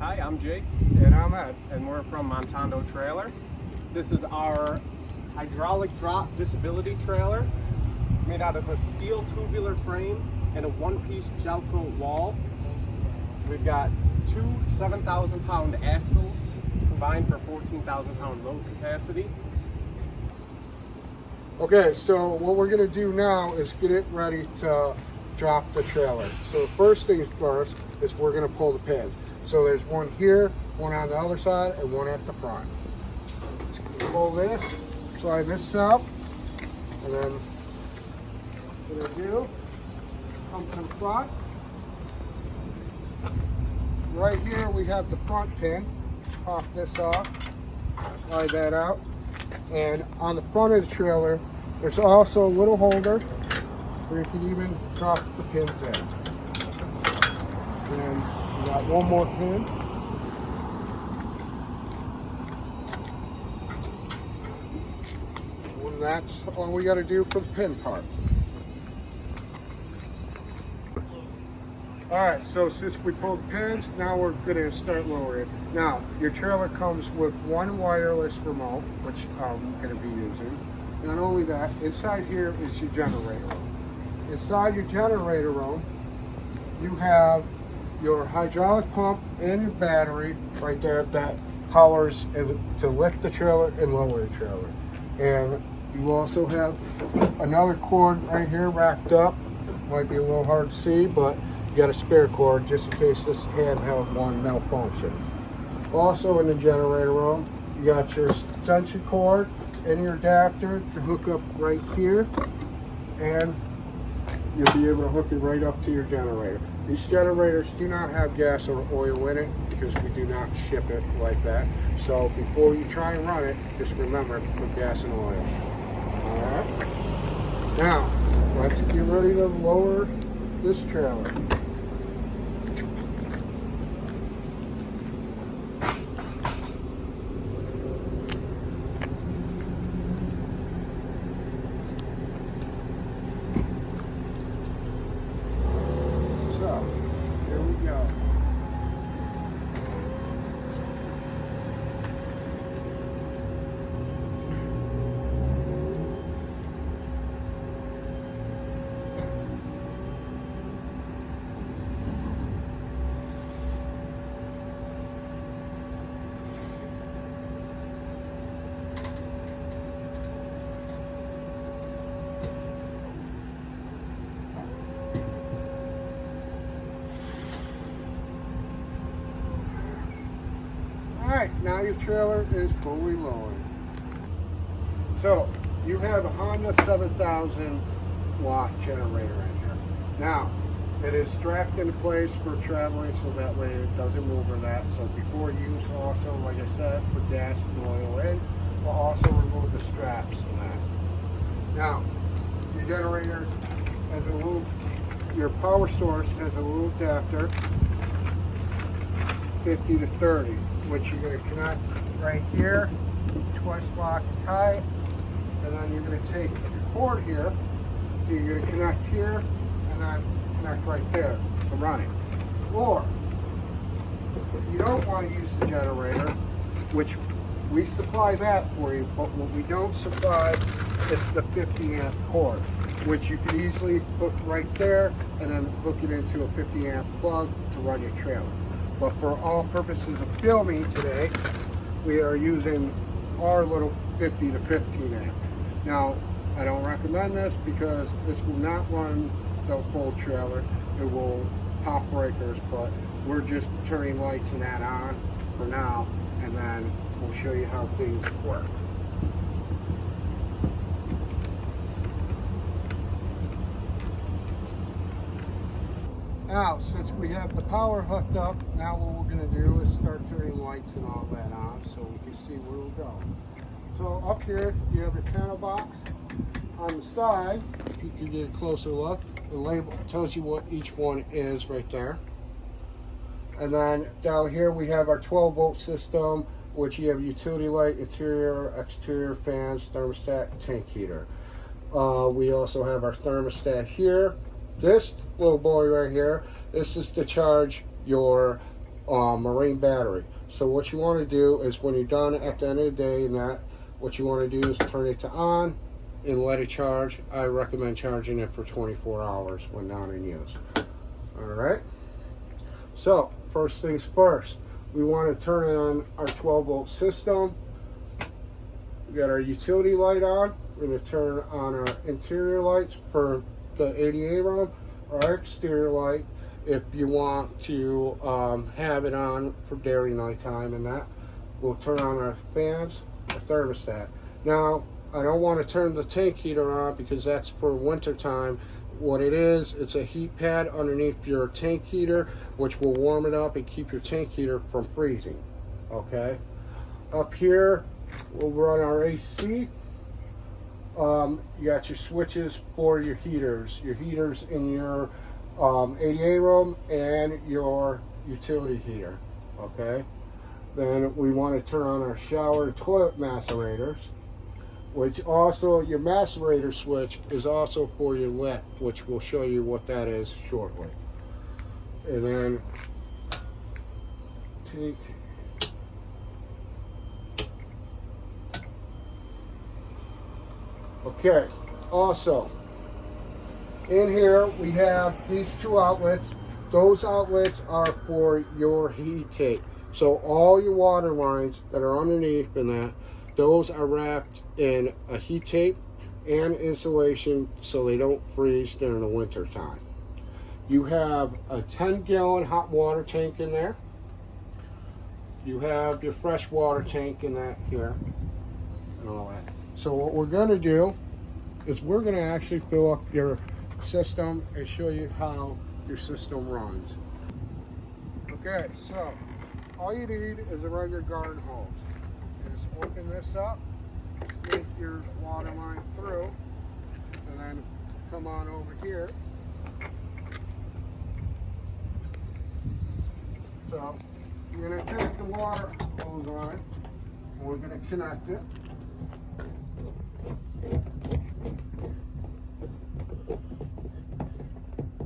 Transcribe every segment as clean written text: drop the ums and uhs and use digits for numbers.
Hi, I'm Jake. And I'm Ed. And we're from Montondo Trailer. This is our hydraulic drop disability trailer made out of a steel tubular frame and a one-piece gel coat wall. We've got two 7,000-pound axles combined for 14,000-pound load capacity. Okay, so what we're going to do now is get it ready to drop the trailer. So the first thing first is we're going to pull the pin. So there's one here, one on the other side, and one at the front. Just pull this, slide this out, and then what I do, come to the front. Right here we have the front pin. Pop this off, slide that out. And on the front of the trailer, there's also a little holder where you can even drop the pins in. And we got one more pin. And that's all we got to do for the pin part. Alright, so since we pulled the pins, now we're going to start lowering. Now, your trailer comes with one wireless remote, which I'm going to be using. Not only that, inside here is your generator room. Inside your generator room, you have your hydraulic pump and your battery right there that powers to lift the trailer and lower the trailer. And you also have another cord right here racked up. Might be a little hard to see, but you got a spare cord just in case this handheld one malfunctions. Also in the generator room, you got your extension cord and your adapter to hook up right here, and you'll be able to hook it right up to your generator. These generators do not have gas or oil in it because we do not ship it like that. So before you try and run it, just remember to put gas and oil. Alright. Now, let's get ready to lower this trailer. Alright, now your trailer is fully lowered. So, you have a Honda 7,000 watt generator in here. Now, it is strapped into place for traveling so that way it doesn't move or that. So before use, also, like I said, put gas and oil in. We'll also remove the straps from that. Now, your generator has a little, your power source has a little adapter, 50 to 30, which you're going to connect right here, twice lock and tight, and then you're going to take your cord here, you're going to connect here, and then connect right there to run it. Or, if you don't want to use the generator, which we supply that for you, but what we don't supply is the 50 amp cord, which you can easily put right there and then hook it into a 50 amp plug to run your trailer. But for all purposes of filming today, we are using our little 50 to 15 amp. Now, I don't recommend this because this will not run the full trailer. It will pop breakers, but we're just turning lights and that on for now, and then we'll show you how things work. Now, since we have the power hooked up, now what we're going to do is start turning lights and all that on so we can see where we're going. So up here, you have your panel box. On the side, if you can get a closer look, the label tells you what each one is right there. And then down here we have our 12-volt system, which you have utility light, interior, exterior fans, thermostat, tank heater. We also have our thermostat here. This little boy right here, this is to charge your marine battery. So what you want to do is when you're done at the end of the day and that, what you want to do is turn it to on and let it charge. I recommend charging it for 24 hours when not in use. All right. So first things first, we want to turn on our 12-volt system. We got our utility light on. We're going to turn on our interior lights for the ADA room, our exterior light if you want to have it on for dairy nighttime and that. We'll turn on our fans, our thermostat. Now, I don't want to turn the tank heater on because that's for winter time. What it is, it's a heat pad underneath your tank heater, which will warm it up and keep your tank heater from freezing. Okay. Up here, we'll run our AC. You got your switches for your heaters in your ADA room and your utility heater. Okay. Then we want to turn on our shower and toilet macerators, which also your macerator switch is also for your lift, which we'll show you what that is shortly. And then take okay, also in here we have these two outlets. Those outlets are for your heat tape. So all your water lines that are underneath in that, those are wrapped in a heat tape and insulation so they don't freeze during the winter time. You have a 10-gallon hot water tank in there. You have your fresh water tank in that here and all that. So what we're going to do is we're going to actually fill up your system and show you how your system runs. Okay, so all you need is a regular garden hose. You just open this up, take your water line through, and then come on over here. So you're going to take the water hose line, and we're going to connect it.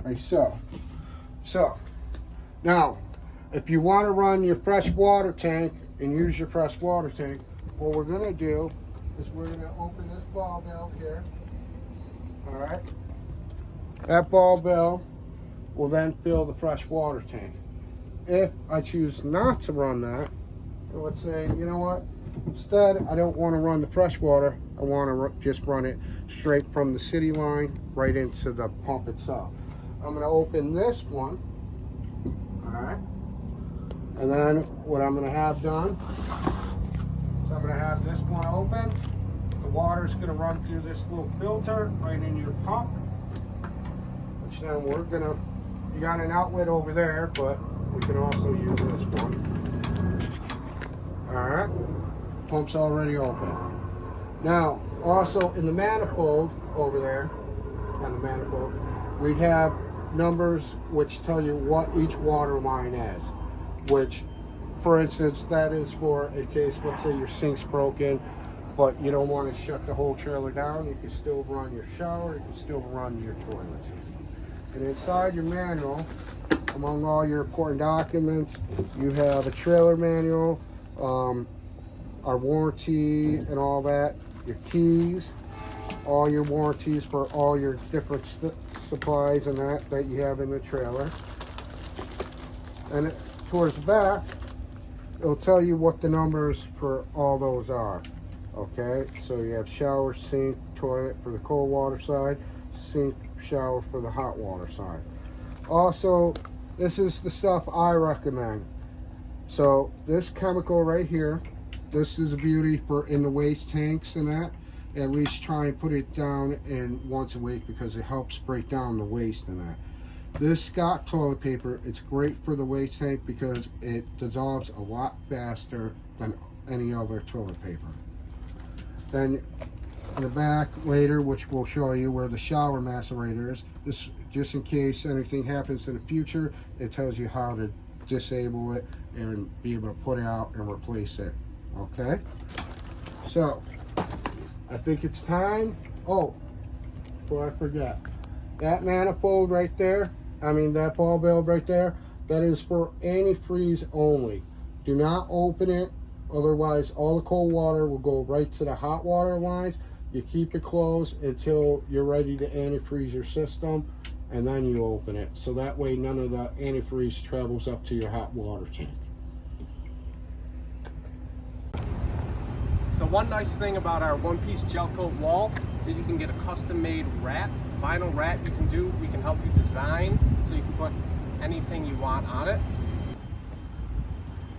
Like so. So now, if you want to run your fresh water tank and use your fresh water tank, what we're going to do is we're going to open this ball valve here. All right. That ball valve will then fill the fresh water tank. If I choose not to run that, let's say, you know what, instead I don't want to run the fresh water, I want to just run it straight from the city line right into the pump itself. I'm going to open this one, all right, and then what I'm going to have done is I'm going to have this one open. The water is going to run through this little filter right into your pump, which then we're going to, you got an outlet over there, but we can also use this one. All right, pump's already open. Now, also in the manifold over there, on the manifold, we have numbers which tell you what each water line is, which, for instance, that is for a case, let's say your sink's broken, but you don't want to shut the whole trailer down. You can still run your shower, you can still run your toilet system. And inside your manual, among all your important documents, you have a trailer manual, our warranty and all that, your keys, all your warranties for all your different supplies and that you have in the trailer. And towards the back, it'll tell you what the numbers for all those are. Okay, so you have shower, sink, toilet for the cold water side, sink, shower for the hot water side. Also, this is the stuff I recommend. So this chemical right here, this is a beauty for in the waste tanks and that. At least try and put it down in once a week because it helps break down the waste in that. This Scott toilet paper, it's great for the waste tank because it dissolves a lot faster than any other toilet paper. Then in the back later, which we'll show you where the shower macerator is, this just in case anything happens in the future, it tells you how to disable it and be able to put it out and replace it. Okay, so I think it's time. Oh, before I forget, that manifold right there, I mean that ball valve right there, That is for antifreeze only. Do not open it, otherwise all the cold water will go right to the hot water lines. You keep it closed until you're ready to antifreeze your system, and then you open it. So that way none of the antifreeze travels up to your hot water tank. So one nice thing about our one-piece gel coat wall is you can get a custom-made wrap, vinyl wrap we can help you design so you can put anything you want on it.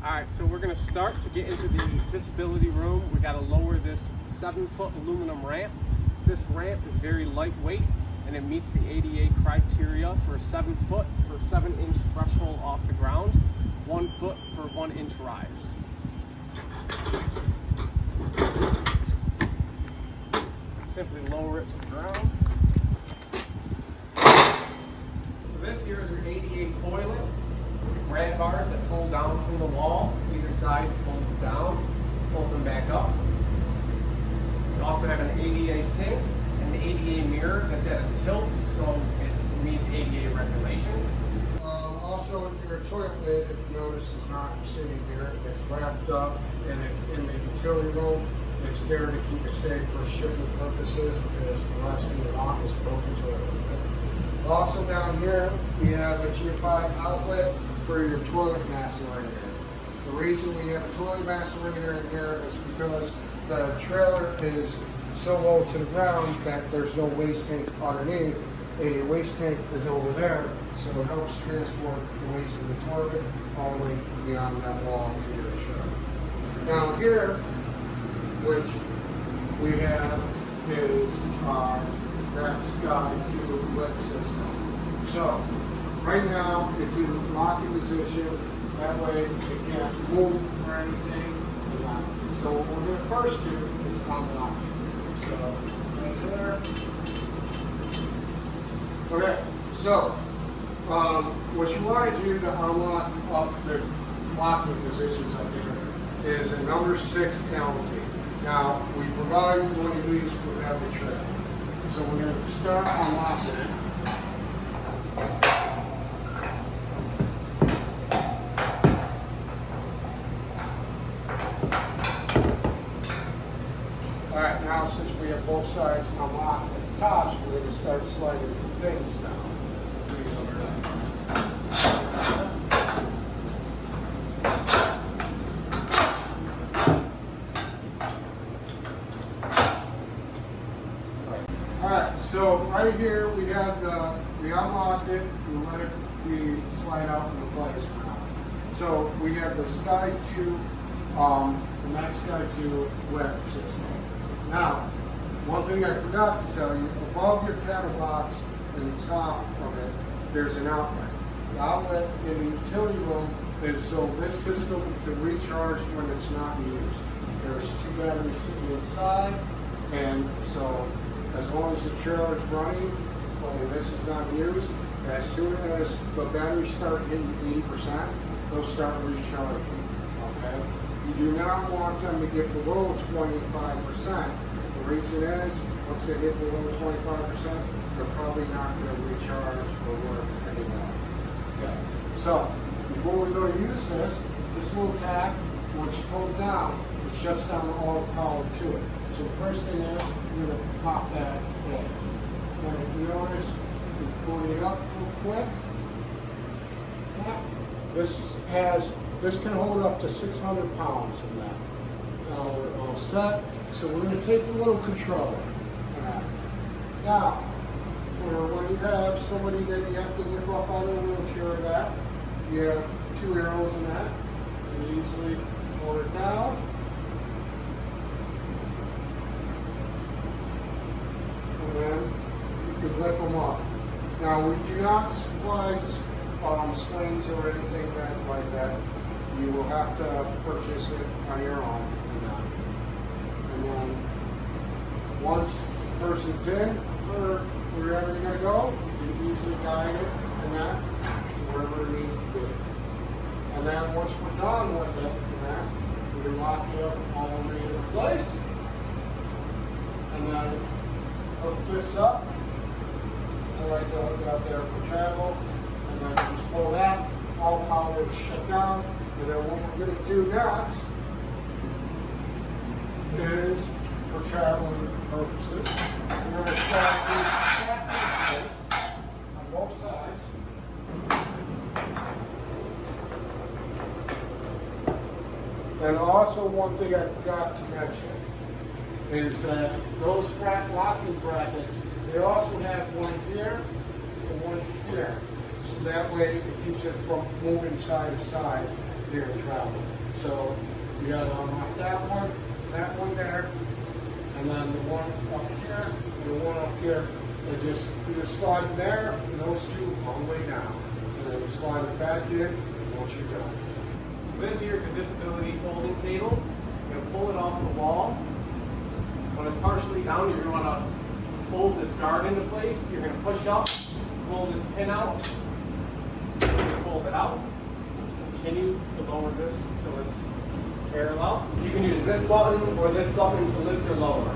All right, so we're gonna start to get into the disability room. We gotta lower this 7-foot aluminum ramp. This ramp is very lightweight and it meets the ADA criteria for a 7-foot for 7-inch threshold off the ground, 1 foot for 1-inch rise. Simply lower it to the ground. So this here is your ADA toilet with grab bars that fold down from the wall. Either side folds down, fold them back up. You also have an ADA sink and an ADA mirror that's at a tilt, so it meets ADA regulation. Also, your toilet lid, if you notice, is not sitting here. It's wrapped up and it's in the utility room. It's there to keep it safe for shipping purposes because the last thing you want is broken toilet. Also down here, we have a GFI outlet for your toilet macerator. The reason we have a toilet macerator in here is because the trailer is so low to the ground that there's no waste tank underneath. A waste tank is over there, so it helps transport the waste of the toilet all the way beyond that wall to your trailer. Now here, which we have is our Sky 2 wet system. So right now it's in locking position. That way it can't move or anything. So what we're going to first do is unlock it. So right there. Okay. So what you want to do to unlock up the locking positions up here is a number 6 Allen key. Now, we provide one of these with every trailer. So we're going to start unlocking it. All right, now since we have both sides unlocked at the tops, we're going to start sliding some things down. So right here we have we unlocked it, we let it slide out into place now. So we have the Sky 2, the Max Sky 2 wet system. Now, one thing I forgot to tell you, above your paddle box and the top of it, there's an outlet. The outlet in the utility room is so this system can recharge when it's not used. There's 2 batteries sitting inside, and so as long as the trailer is running and this is not used, as soon as the batteries start hitting 80%, they'll start recharging. Okay? You do not want them to get below 25%. The reason is, once they hit below 25%, they're probably not going to recharge or work anymore. Okay. So, before we go to use this little tab, once you pull it down, it shuts down all the power to it. So the first thing is, you're going to pop that in. And if you notice, we're pulling it up real quick. This can hold up to 600 pounds in that. Now we're all set. So we're going to take the little controller. Now, when you have somebody that you have to lift up out of a wheelchair or that, you have 2 arrows in that. You easily hold it down. And then you can lift them up. Now we do not supply slings or anything like that. You will have to purchase it on your own. And then once the person's in, wherever they're going to go, you can easily guide it and that wherever it needs to be. And then once we're done with it, we can lock it up all the way into place. And then hook this up, like the hook out there for travel, and then just pull that all then what we're going to do next is, for traveling purposes, we're going to start these straps in place on both sides. And also one thing I forgot to mention is that those locking brackets, they also have one here and one here. So that way it keeps it from moving side to side during travel. So you gotta unlock that one there, and then the one up here, and the one up here. They just, you just slide them there, and those two all the way down. And then you slide it back in once you're done. So this here is a disability folding table. You're going to pull it off the wall. When it's partially down, you're going to fold this guard into place. You're going to push up, pull this pin out, fold it out. Continue to lower this until it's parallel. You can use this button or this button to lift or lower.